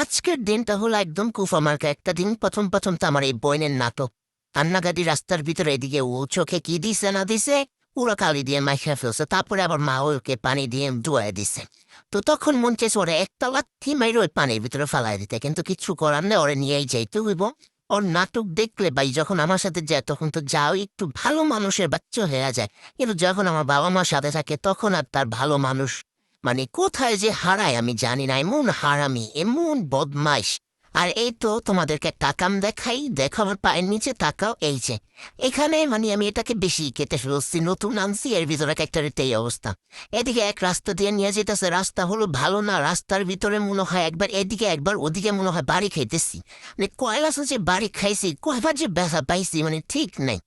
আজকের দিনটা হলো একদম কুফামার্কা একটা দিন। প্রথম তো আমার এই বইনের নাটক। কান্নাকাটি রাস্তার ভিতরে এদিকে ও চোখে কি দিছে না দিছে পুরো কালি দিয়ে মাইখা ফেলছে। তারপরে আবার মা ওকে পানি দিয়ে ধুয়ে দিছে। তো তখন মন চেয়েছে ওরে একটা লাথি মাইরে ওই পানির ভিতরে ফালাই দিতে, কিন্তু কিচ্ছু করার নেই, ওরে নিয়েই যাইতে হইব। ওর নাটক দেখলে ভাই যখন আমার সাথে যায় তখন তো যাও একটু ভালো মানুষের বাচ্চা হয়ে যায়, কিন্তু যখন আমার বাবা মার সাথে থাকে তখন আর তার ভালো মানুষ মানে কোথায় যে হারায় আমি জানি না। এমন হারামি, এমন বদমাইশ। আর এই তো তোমাদেরকে টাকাম দেখাই, দেখো আমার পায়ের নিচে তাকাও, এই যে এখানে মানে আমি এটাকে বেশি কেটে ফেলছি, নতুন আনছি, এর ভিতরে একটা এই অবস্থা। এদিকে এক রাস্তা দিয়ে নিয়ে যেতেছে, রাস্তা হলো ভালো না, রাস্তার ভিতরে মনে হয় একবার এদিকে একবার ওদিকে মনে হয় বাড়ি খাইতেছি। মানে কয়লা যে বাড়ি খাইছি, কয়বার যে ব্যথা পাইছি মানে ঠিক নাই।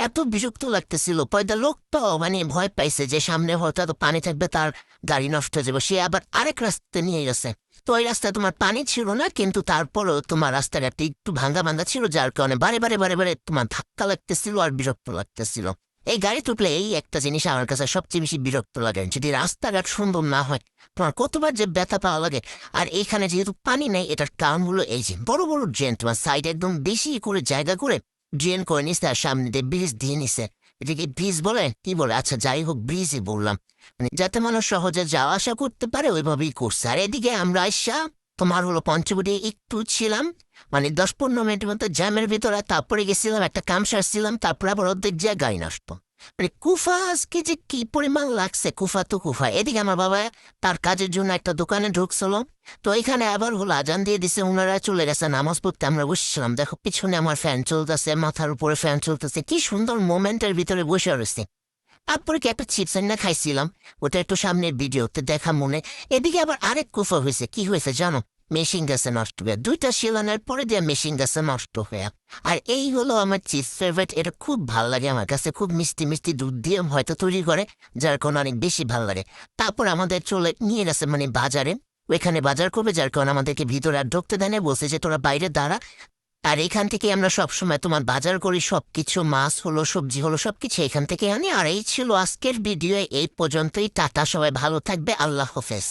এত বিরক্ত লাগতেছিল। পয়দা লোক তো মানে ভয় পাইছে যে সামনে হয়তো এত পানি থাকবে, তার গাড়ি নষ্ট হয়ে যাবে, সে আবার আরেক রাস্তা নিয়ে গেছে। তো ওই রাস্তায় তোমার পানি ছিল না, কিন্তু তারপরও তোমার রাস্তাটা একটু ভাঙ্গা ভাঙ্গা ছিল, যার কারণে বারে বারে বারে বারে তোমার ধাক্কা লাগতেছিল আর বিরক্ত লাগতেছিল। এই গাড়ি তুললে এই একটা জিনিস আমার কাছে সবচেয়ে বেশি বিরক্ত লাগে, যদি রাস্তাঘাট সুন্দর না হয় তোমার কতবার যে ব্যথা পাওয়া লাগে। আর এইখানে যেহেতু পানি নেই, এটার কারণ হলো এই যে বড় বড় ড্রেন তোমার সাইডে একদম বেশি করে জায়গা করে ড্রেন করে নিচ্ছে, আর সামনে দিয়ে ব্রিজ দিয়ে নিছে। এটাকে ব্রিজ বলে কি বলে, আচ্ছা যাই হোক ব্রিজই বললাম, মানে যাতে মানুষ সহজে যাওয়া আসা করতে পারে ওইভাবেই করছে। আর এদিকে আমরা আইসা তোমার হলো পঞ্চবটি একটু ছিলাম, মানে 10-15 মিনিটের মতো জ্যামের ভিতরে, তারপরে গেছিলাম একটা কাম সারছিলাম, তারপরে আবার অর্ধেক জায়গায় নষ্ট। মানে কুফা আজকে যে কি পরিমাণ লাগছে, কুফা তো কুফা। এদিকে আমার বাবা তার কাজের জন্য একটা দোকানে ঢুকছিল, তো এখানে আবার হলো আজান দিয়ে দিছে, ওনারা চলে গেছে নামাজ পড়তে। আমরা বসছিলাম, দেখো পিছনে আমার ফ্যান চলতেছে, মাথার উপরে ফ্যান চলতেছে, কি সুন্দর মোমেন্টের ভিতরে বসে রয়েছে। তারপরে কি একটা চিপস না খাইছিলাম, ওটা একটু সামনের ভিডিওতে দেখা মনে। এদিকে আবার আরেক কুফা হয়েছে, কি হয়েছে জানো? মেশিন গেছে নষ্ট হয়ে, 2টা শিলানের পরে দিয়ে মেশিন গেছে নষ্ট হয়ে। আর এই হলো আমার চিপস ফেভারিট, এটা খুব ভাল লাগে আমার কাছে, খুব মিষ্টি মিষ্টি দুধ দিয়ে হয়তো তৈরি করে, যার কারণে অনেক বেশি ভাল লাগে। তারপর আমাদের চলে নিয়ে গেছে মানে বাজারে, ওইখানে বাজার করবে, যার কারণে আমাদেরকে ভিতরে আর ঢুকতে দেয় না, বলছে যে তোরা বাইরে দাঁড়া। আর এখান থেকে আমরা সবসময় তোমার বাজার করি, সবকিছু মাছ হলো সবজি হলো সবকিছু এখান থেকে আনি। আর এই ছিল আজকের ভিডিও, এই পর্যন্তই। টাটা, সবাই ভালো থাকবে, আল্লাহ হাফেজ।